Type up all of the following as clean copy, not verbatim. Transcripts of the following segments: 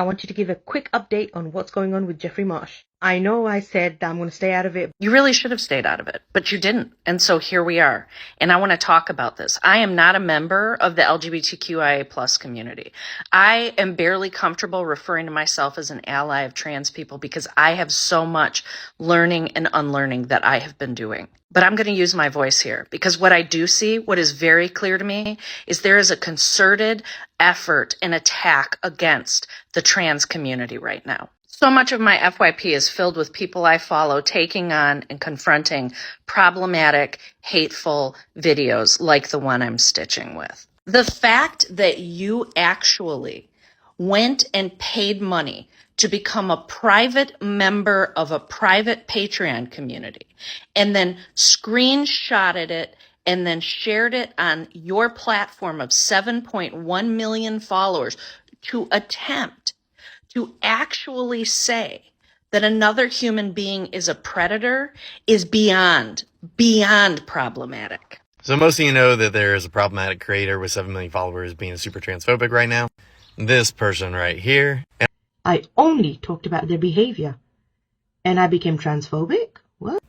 I want you to give a quick update on what's going on with Jeffrey Marsh. I know I said that I'm going to stay out of it. You really should have stayed out of it, but you didn't. And so here we are. And I want to talk about this. I am not a member of the LGBTQIA plus community. I am barely comfortable referring to myself as an ally of trans people because I have so much learning and unlearning that I have been doing. But I'm going to use my voice here because what I do see, what is very clear to me, is there is a concerted effort and attack against the trans community right now. So much of my FYP is filled with people I follow taking on and confronting problematic, hateful videos like the one I'm stitching with. The fact that you actually went and paid money to become a private member of a private Patreon community and then screenshotted it and then shared it on your platform of 7.1 million followers to attempt to actually say that another human being is a predator is beyond problematic. So most of you know that there is a problematic creator with 7 million followers being super transphobic right now. This person right here. I only talked about their behavior. And I became transphobic? What?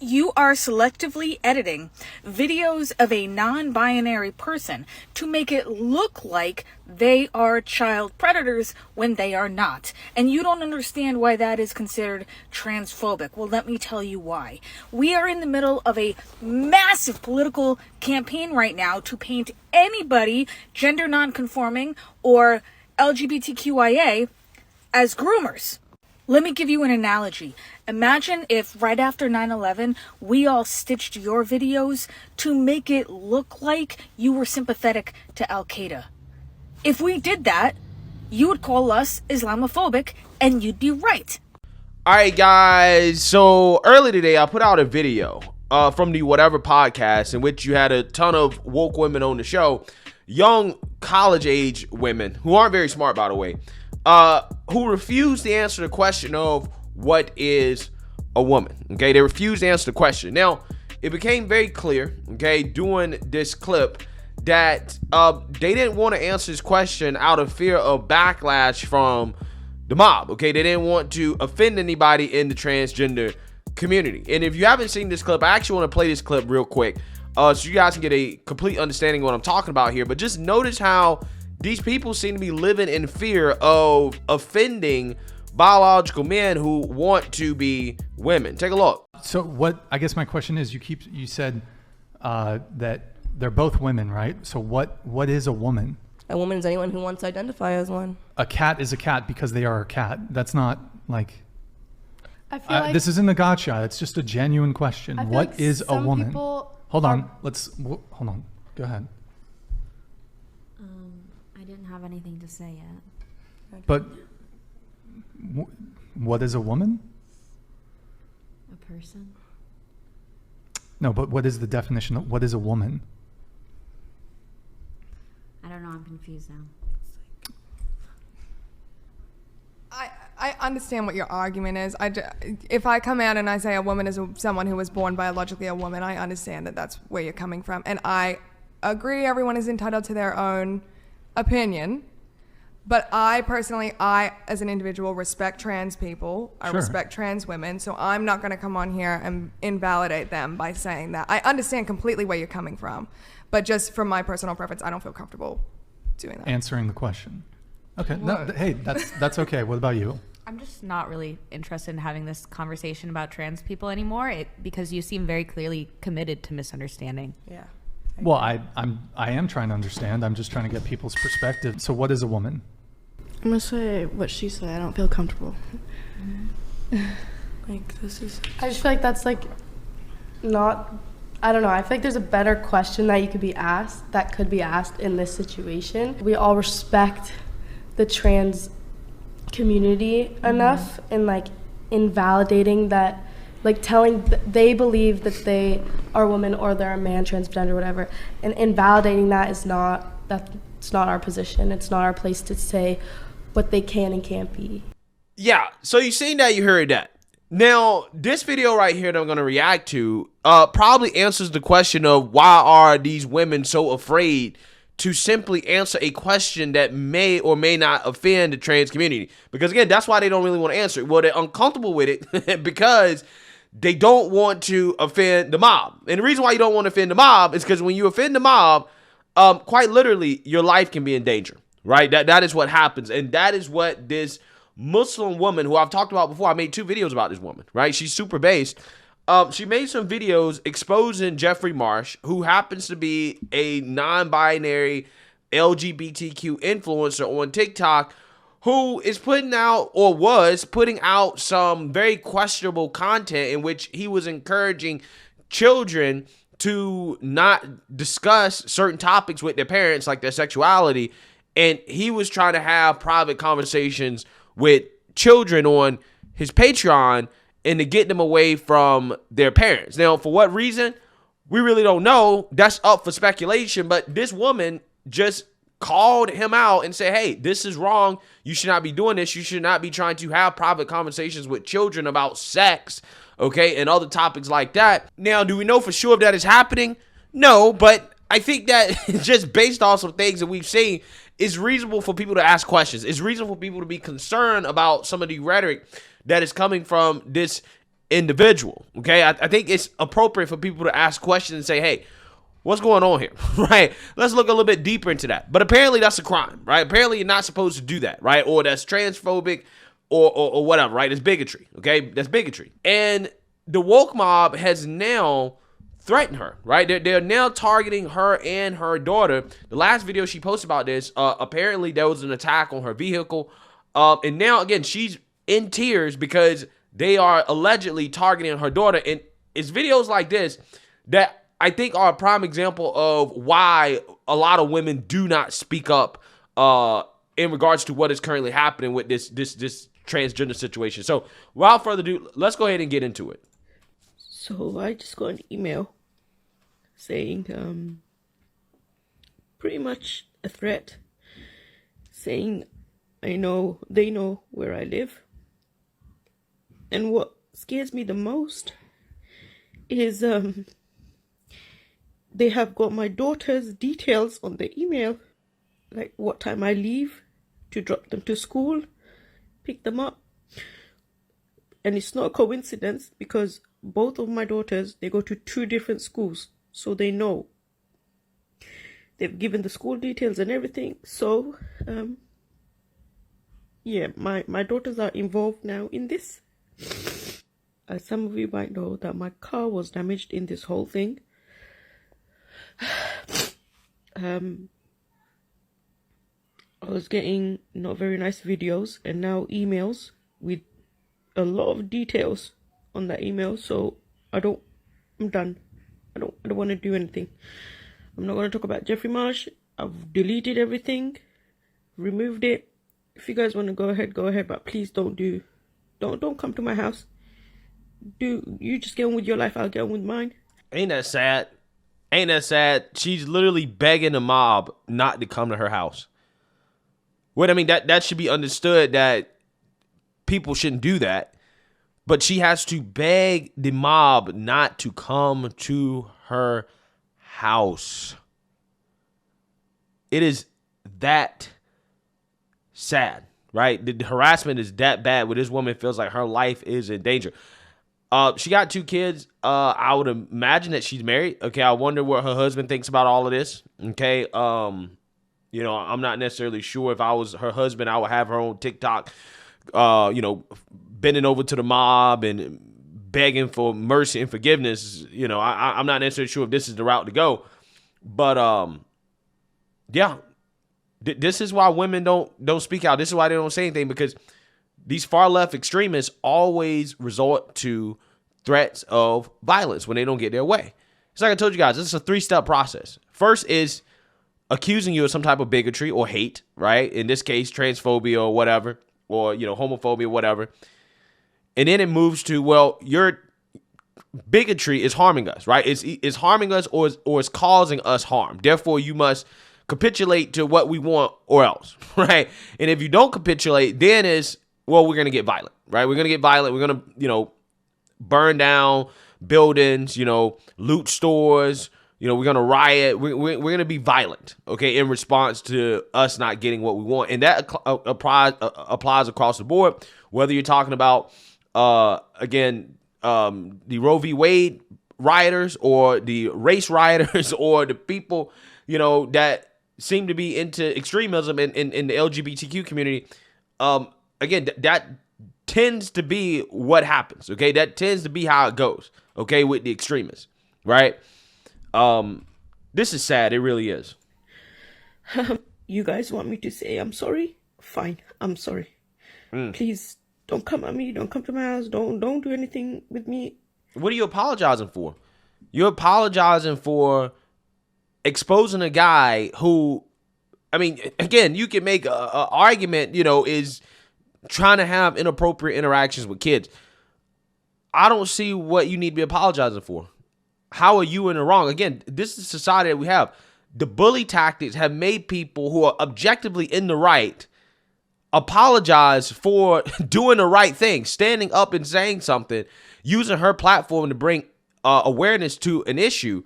You are selectively editing videos of a non-binary person to make it look like they are child predators when they are not. And you don't understand why that is considered transphobic. Well, let me tell you why. We are in the middle of a massive political campaign right now to paint anybody gender non-conforming or LGBTQIA as groomers. Let me give you an analogy. Imagine if right after 9/11, we all stitched your videos to make it look like you were sympathetic to Al-Qaeda. If we did that, you would call us Islamophobic, and you'd be right. All right, guys. So early today, I put out a video from the Whatever podcast in which you had a ton of woke women on the show, young college-age women who aren't very smart, by the way, who refused to answer the question of what is a woman. Okay, they refused to answer the question. Now, it became very clear, okay, doing this clip that they didn't want to answer this question out of fear of backlash from the mob. Okay, they didn't want to offend anybody in the transgender community. And if you haven't seen this clip, I actually want to play this clip real quick so you guys can get a complete understanding of what I'm talking about here. But just notice how these people seem to be living in fear of offending biological men who want to be women. Take a look. So what, I guess my question is, you said that they're both women, right? So what is a woman? A woman is anyone who wants to identify as one. A cat is a cat because they are a cat. That's not like, I feel like this isn't a gotcha. It's just a genuine question. What is a woman? Hold on. Hold on. Go ahead. I didn't have anything to say yet. But what is a woman? A person. No, but what is the definition of what is a woman? I don't know. I'm confused now. I understand what your argument is. If I come out and I say a woman is someone who was born biologically a woman, I understand that that's where you're coming from. And I agree everyone is entitled to their own opinion. But I personally, as an individual, respect trans people. I respect trans women. So I'm not going to come on here and invalidate them by saying that. I understand completely where you're coming from. But just from my personal preference, I don't feel comfortable doing that. Answering the question. Okay. No, hey, that's okay. What about you? I'm just not really interested in having this conversation about trans people anymore because you seem very clearly committed to misunderstanding. Yeah. Well, I am trying to understand. I'm just trying to get people's perspective. So what is a woman? I'm gonna say what she said. I don't feel comfortable. Like this is. I just feel like that's like not. I don't know. I feel like there's a better question that could be asked in this situation. We all respect the trans community enough and like invalidating that, like telling they believe that they are a woman or they're a man, transgender, whatever, and invalidating that's not our position. It's not our place to say what they can and can't be. Yeah, so you seen that, you heard that. Now, this video right here that I'm going to react to probably answers the question of why are these women so afraid to simply answer a question that may or may not offend the trans community. Because again, that's why they don't really want to answer it. Well, they're uncomfortable with it because they don't want to offend the mob. And the reason why you don't want to offend the mob is because when you offend the mob, quite literally, your life can be in danger, right? That is what happens. And that is what this Muslim woman, who I've talked about before, I made 2 videos about this woman, right? She's super based. She made some videos exposing Jeffrey Marsh, who happens to be a non-binary LGBTQ influencer on TikTok, who is putting out, or was putting out, some very questionable content in which he was encouraging children to not discuss certain topics with their parents, like their sexuality. And he was trying to have private conversations with children on his Patreon and to get them away from their parents. Now, for what reason? We really don't know. That's up for speculation. But this woman just called him out and said, hey, this is wrong. You should not be doing this. You should not be trying to have private conversations with children about sex, okay, and other topics like that. Now, do we know for sure if that is happening? No, but I think that just based off some things that we've seen, it's reasonable for people to ask questions. It's reasonable for people to be concerned about some of the rhetoric that is coming from this individual, okay? I think it's appropriate for people to ask questions and say, hey, what's going on here, right? Let's look a little bit deeper into that. But apparently that's a crime, right? Apparently you're not supposed to do that, right? Or that's transphobic or whatever, right? It's bigotry, okay? That's bigotry. And the woke mob has now threatened her, right? They're now targeting her and her daughter. The last video she posted about this, apparently there was an attack on her vehicle. And now, again, she's in tears because they are allegedly targeting her daughter. And it's videos like this that I think are a prime example of why a lot of women do not speak up in regards to what is currently happening with this transgender situation. So without further ado, let's go ahead and get into it. So I just got an email saying pretty much a threat, saying they know where I live. And what scares me the most is they have got my daughter's details on the email, like what time I leave to drop them to school, pick them up. And it's not a coincidence because both of my daughters, they go to 2 different schools, so they know. They've given the school details and everything. So yeah, my daughters are involved now in this. As some of you might know, that my car was damaged in this whole thing. I was getting not very nice videos and now emails with a lot of details on that email. So I'm done. I don't want to do anything. I'm not going to talk about Jeffrey Marsh. I've deleted everything, removed it. If you guys want to go ahead, but please don't come to my house. You just get on with your life, I'll get on with mine. Ain't that sad? Ain't that sad? She's literally begging the mob not to come to her house. What I mean, that should be understood that people shouldn't do that. But she has to beg the mob not to come to her house. It is that sad, right? The harassment is that bad where this woman feels like her life is in danger. She got 2 kids. I would imagine that she's married. Okay, I wonder what her husband thinks about all of this. Okay, I'm not necessarily sure. If I was her husband, I would have her on TikTok, bending over to the mob and begging for mercy and forgiveness. I'm not necessarily sure if this is the route to go. But yeah, this is why women don't speak out. This is why they don't say anything, because these far left extremists always resort to threats of violence when they don't get their way. It's like I told you guys, this is a 3-step process. First is accusing you of some type of bigotry or hate, right? In this case, transphobia or whatever, or, homophobia, whatever. And then it moves to, well, your bigotry is harming us, right? It's harming us or it's causing us harm. Therefore, you must capitulate to what we want or else, right? And if you don't capitulate, then it's, well, we're going to get violent, right? We're going to get violent. We're going to, burn down buildings, loot stores, we're going to riot. We're going to be violent, okay, in response to us not getting what we want. And that applies across the board, whether you're talking about, the Roe v. Wade rioters or the race rioters or the people, that seem to be into extremism in the LGBTQ community. Again, that tends to be what happens, okay? That tends to be how it goes, okay, with the extremists, right? This is sad. It really is. You guys want me to say I'm sorry? Fine, I'm sorry. Please don't come at me. Don't come to my house. Don't do anything with me. What are you apologizing for? You're apologizing for exposing a guy who, I mean, again, you can make a argument, is trying to have inappropriate interactions with kids. I don't see what you need to be apologizing for. How are you in the wrong? Again, this is the society that we have. The bully tactics have made people who are objectively in the right apologize for doing the right thing, standing up and saying something, using her platform to bring awareness to an issue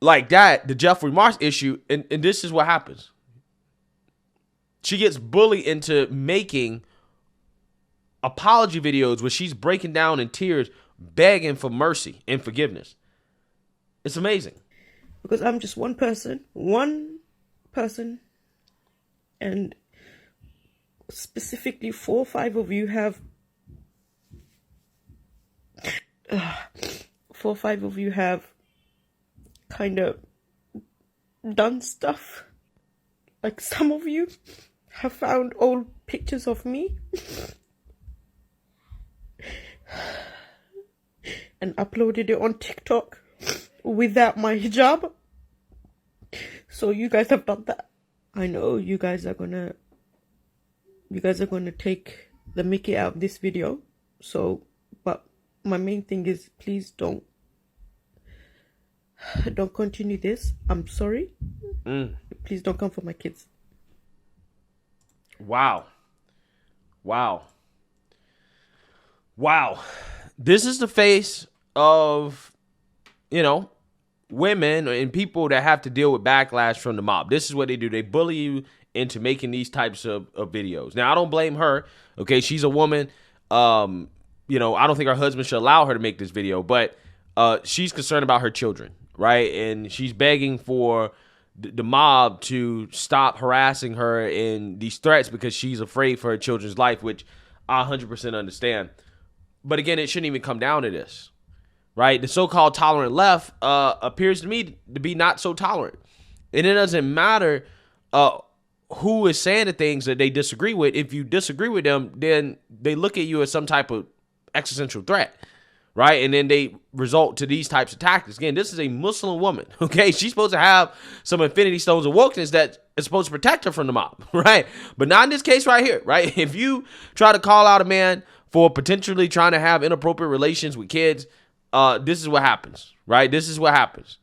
like that, the Jeffrey Marsh issue, and this is what happens. She gets bullied into making apology videos where she's breaking down in tears, begging for mercy and forgiveness. It's amazing. Because I'm just one person, and specifically 4 or 5 of you have 4 or 5 of you have kind of done stuff. Like some of you have found old pictures of me and uploaded it on TikTok without my hijab. So you guys have done that. I know you guys are gonna take the mickey out of this video. So, but my main thing is, please don't continue this. I'm sorry. Please don't come for my kids. Wow. This is the face of, women and people that have to deal with backlash from the mob. This is what they do. They bully you into making these types of videos. Now, I don't blame her. Okay, she's a woman. I don't think her husband should allow her to make this video, but she's concerned about her children, right? And she's begging for the mob to stop harassing her in these threats because she's afraid for her children's life, which I 100% understand. But again, it shouldn't even come down to this, right? The so-called tolerant left appears to me to be not so tolerant. And it doesn't matter who is saying the things that they disagree with. If you disagree with them, then they look at you as some type of existential threat, right? And then they result to these types of tactics. Again, this is a Muslim woman, okay? She's supposed to have some infinity stones of wokeness that is supposed to protect her from the mob, right? But not in this case right here, right? If you try to call out a man for potentially trying to have inappropriate relations with kids, this is what happens, right? This is what happens.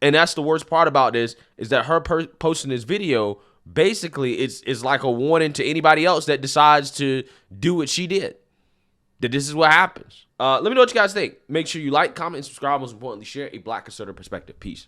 And that's the worst part about this, is that her posting this video basically is like a warning to anybody else that decides to do what she did, that this is what happens. Let me know what you guys think. Make sure you like, comment, and subscribe. Most importantly, share a Black conservative perspective. Peace.